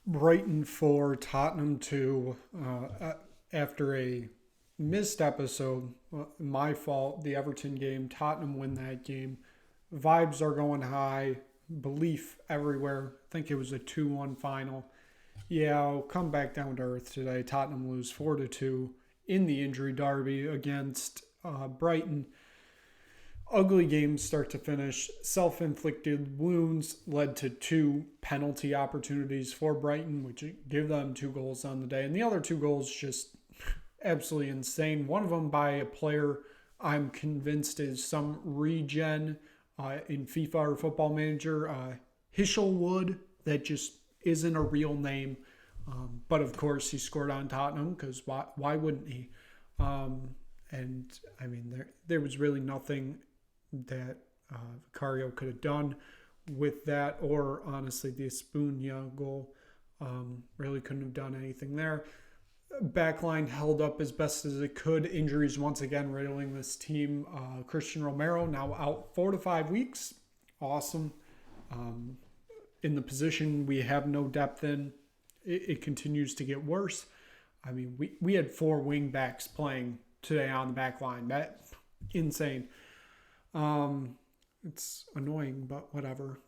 Brighton 4, Tottenham 2. After a missed episode, my fault, the Everton game, Tottenham win that game. Vibes are going high, belief everywhere. I think it was a 2-1 final. Yeah, I'll come back down to earth today. Tottenham lose 4-2 in the injury derby against Brighton. Ugly games start to finish. Self-inflicted wounds led to two penalty opportunities for Brighton, which give them 2 goals on the day. And the other 2 goals just absolutely insane. One of them by a player I'm convinced is some regen in FIFA or Football Manager. Hishelwood, that just isn't a real name. But of course, he scored on Tottenham because why wouldn't he? And I mean, there was really nothing that Vicario could have done with that, or honestly, the Espuña goal really couldn't have done anything there. Backline held up as best as it could. Injuries once again riddling this team. Christian Romero now out 4 to 5 weeks. Awesome. In the position we have no depth in, it continues to get worse. I mean, we had 4 wing backs playing today on the back line. That's insane. It's annoying, but whatever.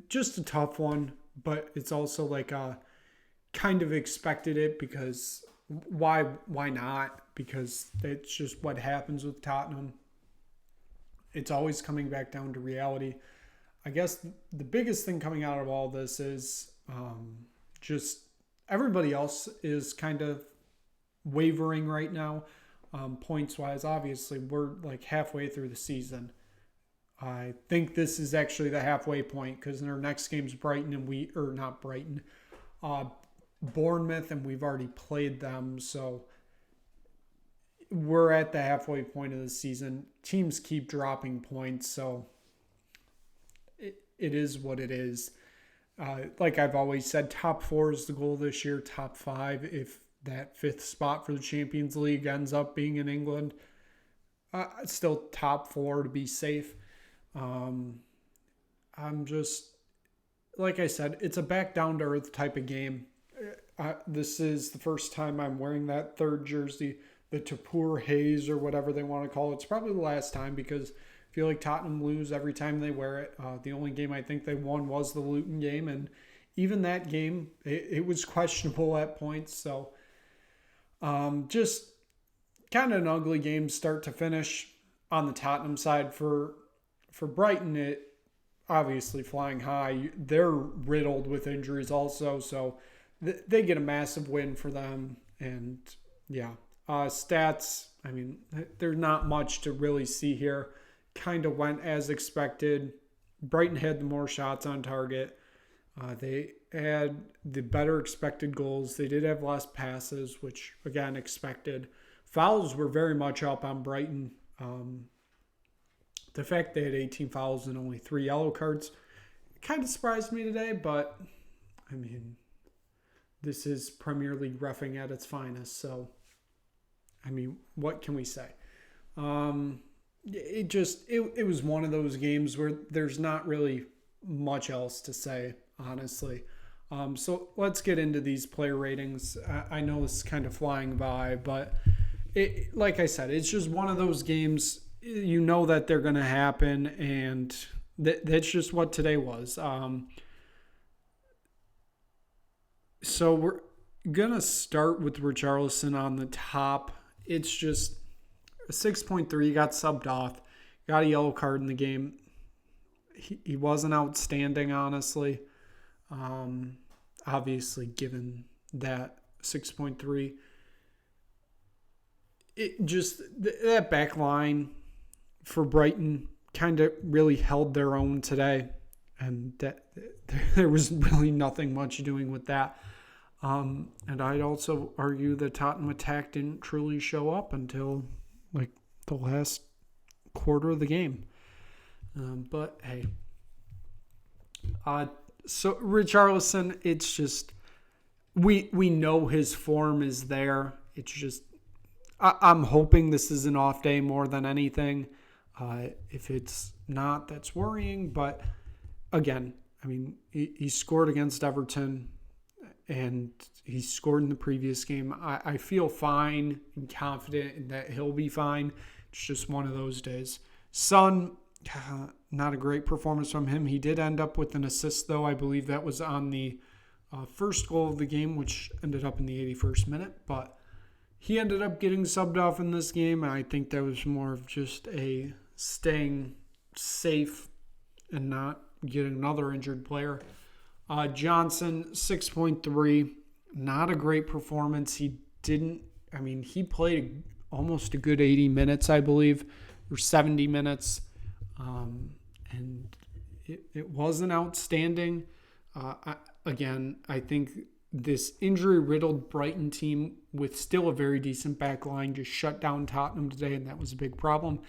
Just a tough one, but it's also like kind of expected it because why not? Because it's just what happens with Tottenham. It's always coming back down to reality. I guess the biggest thing coming out of all this is just everybody else is kind of wavering right now. Points-wise, obviously, we're like halfway through the season. I think this is actually the halfway point because in our next game's Brighton and not Brighton, Bournemouth, and we've already played them. So we're at the halfway point of the season. Teams keep dropping points, so it is what it is. Like I've always said, top 4 is the goal this year, top 5 if that 5th spot for the Champions League ends up being in England. Still top 4 to be safe. I'm just, like I said, it's a back down to earth type of game. This is the first time I'm wearing that 3rd jersey, the Tapur Haze or whatever they want to call it. It's probably the last time because I feel like Tottenham lose every time they wear it. The only game I think they won was the Luton game, and even that game, it was questionable at points. So just kind of an ugly game start to finish on the Tottenham side. For Brighton, it obviously flying high. They're riddled with injuries also, so they get a massive win for them. And yeah, stats, I mean, there's not much to really see here. Kind of went as expected. Brighton had the more shots on target. They had the better expected goals. They did have less passes, which, again, expected. Fouls were very much up on Brighton. The fact they had 18 fouls and only 3 yellow cards kind of surprised me today, but, I mean, this is Premier League reffing at its finest, so, I mean, what can we say? It was one of those games where there's not really much else to say, honestly. So let's get into these player ratings. I know this is kind of flying by, but like I said, it's just one of those games. You know that they're going to happen, and that's just what today was. So we're going to start with Richarlison on the top. It's just a 6.3, got subbed off, got a yellow card in the game. He wasn't outstanding, honestly. Obviously, given that 6.3. It just, that back line for Brighton kind of really held their own today. And that there was really nothing much doing with that. And I'd also argue the Tottenham attack didn't truly show up until like the last quarter of the game. But hey, so Richarlison, it's just we know his form is there. It's just I'm hoping this is an off day more than anything. If it's not, that's worrying. But again, I mean, he scored against Everton, and he scored in the previous game. I feel fine and confident in that he'll be fine. It's just one of those days. Son, not a great performance from him. He did end up with an assist, though. I believe that was on the first goal of the game, which ended up in the 81st minute. But he ended up getting subbed off in this game. I think that was more of just a staying safe and not getting another injured player. Johnson, 6.3. Not a great performance. He played almost a good 80 minutes, I believe, or 70 minutes. And it wasn't outstanding. I think this injury-riddled Brighton team with still a very decent back line just shut down Tottenham today, and that was a big problem.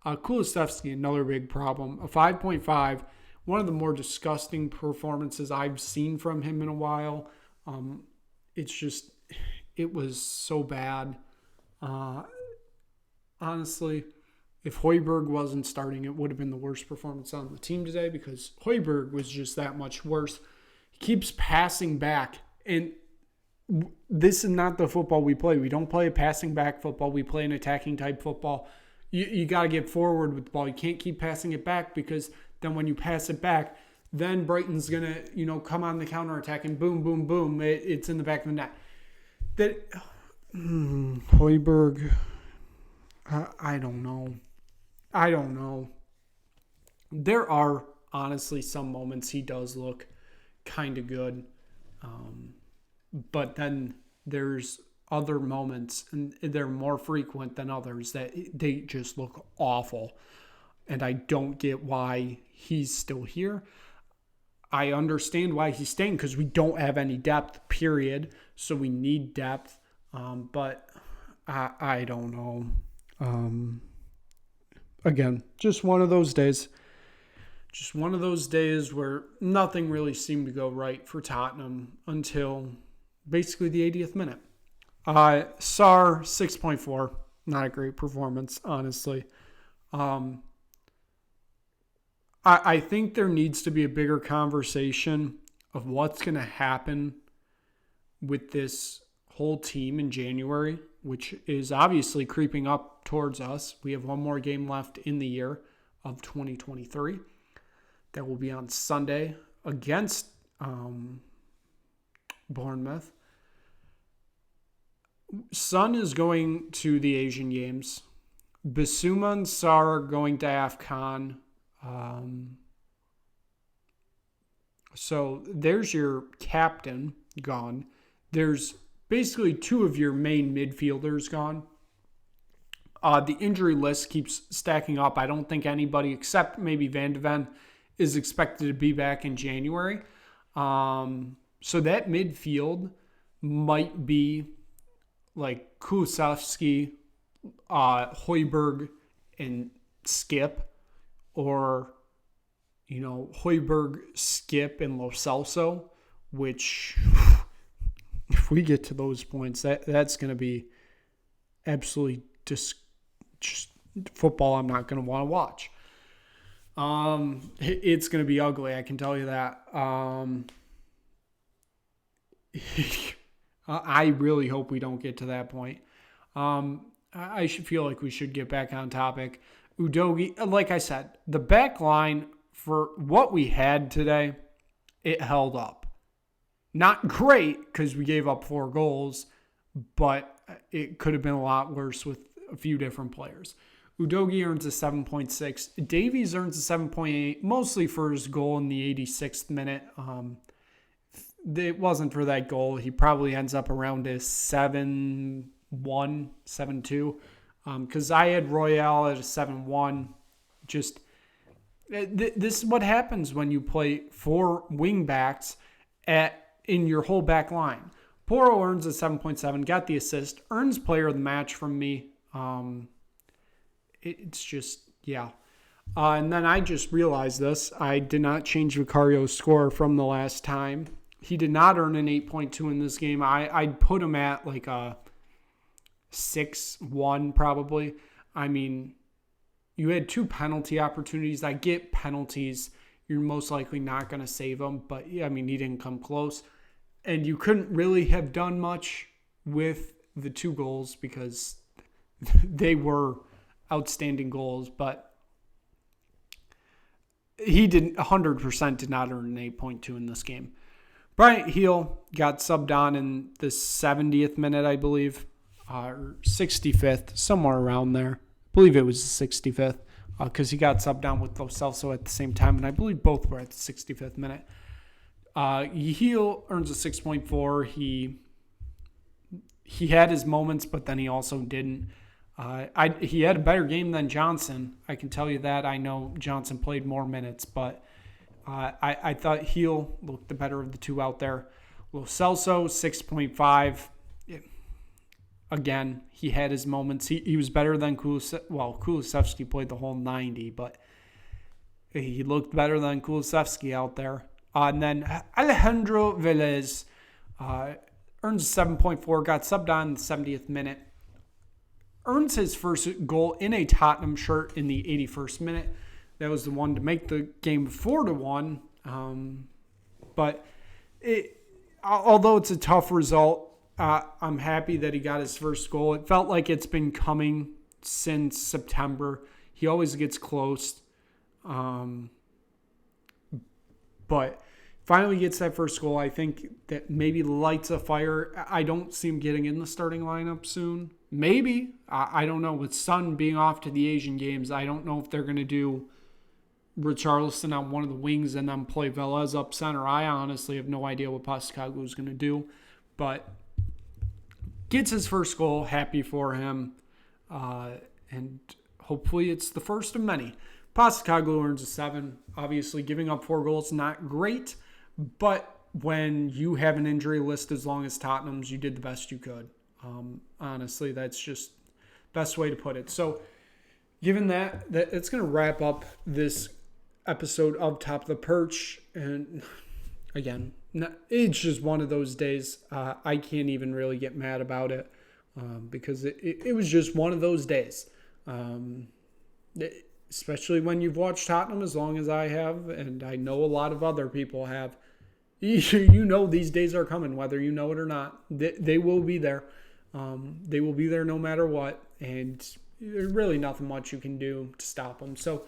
Kulusevski, another big problem. A 5.5, one of the more disgusting performances I've seen from him in a while. It was so bad. Honestly, if Højbjerg wasn't starting, it would have been the worst performance on the team today because Højbjerg was just that much worse. He keeps passing back, and this is not the football we play. We don't play a passing back football. We play an attacking type football. You got to get forward with the ball. You can't keep passing it back because then when you pass it back, then Brighton's going to, come on the counterattack and boom, boom, boom, it's in the back of the net. Højbjerg, I don't know. There are honestly some moments he does look kind of good. But then there's other moments, and they're more frequent than others, that they just look awful. And I don't get why he's still here. I understand why he's staying because we don't have any depth, period. So we need depth. But I don't know. Again, just one of those days. Just one of those days where nothing really seemed to go right for Tottenham until basically the 80th minute. Sar, 6.4. Not a great performance, honestly. I think there needs to be a bigger conversation of what's going to happen with this whole team in January, which is obviously creeping up towards us. We have one more game left in the year of 2023. That will be on Sunday against Bournemouth. Son is going to the Asian Games. Bissouma and Sarr are going to AFCON. So there's your captain gone. There's basically two of your main midfielders gone. The injury list keeps stacking up. I don't think anybody except maybe Van de Ven is expected to be back in January. So that midfield might be like Kulusevski, Højbjerg, and Skip, or, Højbjerg, Skip, and Lo Celso, which, if we get to those points, that's going to be absolutely just football I'm not going to want to watch. It's going to be ugly, I can tell you that. I really hope we don't get to that point. I should feel like we should get back on topic. Udogie, like I said, the back line for what we had today, it held up. Not great because we gave up 4 goals, but it could have been a lot worse with a few different players. Udogie earns a 7.6. Davies earns a 7.8, mostly for his goal in the 86th minute. It wasn't for that goal. He probably ends up around a 7-1, 7-2. Because I had Royale at a 7-1. Just, this is what happens when you play 4 wing backs in your whole back line. Porro earns a 7.7, got the assist, earns player of the match from me. It's just, yeah. And then I just realized this. I did not change Vicario's score from the last time. He did not earn an 8.2 in this game. I'd put him at like a 6-1 probably. I mean, you had 2 penalty opportunities. I get penalties. you're most likely not going to save him. But, yeah, I mean, he didn't come close. And you couldn't really have done much with the 2 goals because they were outstanding goals. But he 100% did not earn an 8.2 in this game. Bryant Heel got subbed on in the 70th minute, I believe, or 65th, somewhere around there. I believe it was the 65th because he got subbed on with Lo Celso at the same time, and I believe both were at the 65th minute. Heel earns a 6.4. He had his moments, but then he also didn't. He had a better game than Johnson. I can tell you that. I know Johnson played more minutes, but I thought Heel looked the better of the 2 out there. Lo Celso, 6.5. Again, he had his moments. He was better than Kulusevski. Well, Kulusevski played the whole 90, but he looked better than Kulusevski out there. And then Alejandro Velez earns a 7.4, got subbed on in the 70th minute. Earns his first goal in a Tottenham shirt in the 81st minute. That was the one to make the game 4-1. But although it's a tough result, I'm happy that he got his first goal. It felt like it's been coming since September. He always gets close. But finally gets that first goal. I think that maybe lights a fire. I don't see him getting in the starting lineup soon. Maybe. I don't know. With Son being off to the Asian Games, I don't know if they're going to do Richarlison on one of the wings and then play Velez up center. I honestly have no idea what Postecoglou is going to do. But gets his first goal. Happy for him. And hopefully it's the first of many. Postecoglou earns a 7. Obviously, giving up 4 goals, not great. But when you have an injury list as long as Tottenham's, you did the best you could. Honestly, that's just best way to put it. So, given that it's going to wrap up this episode of Top of the Perch. And again, it's just one of those days. I can't even really get mad about it because it was just one of those days. Especially when you've watched Tottenham as long as I have, and I know a lot of other people have. You know these days are coming, whether you know it or not. They will be there. They will be there no matter what, and there's really nothing much you can do to stop them. So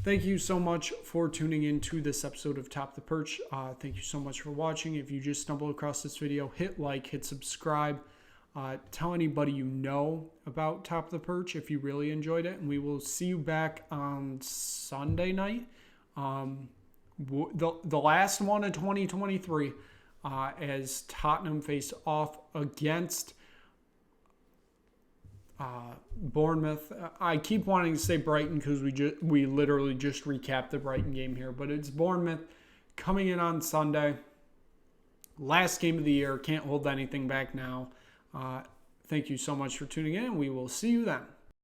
thank you so much for tuning in to this episode of Top the Perch. Thank you so much for watching. If you just stumbled across this video, hit like, hit subscribe. Tell anybody you know about Top the Perch if you really enjoyed it. And we will see you back on Sunday night. The last one of 2023 as Tottenham face off against Bournemouth. I keep wanting to say Brighton because we literally just recapped the Brighton game here, but it's Bournemouth coming in on Sunday. Last game of the year. Can't hold anything back now. Thank you so much for tuning in. We will see you then.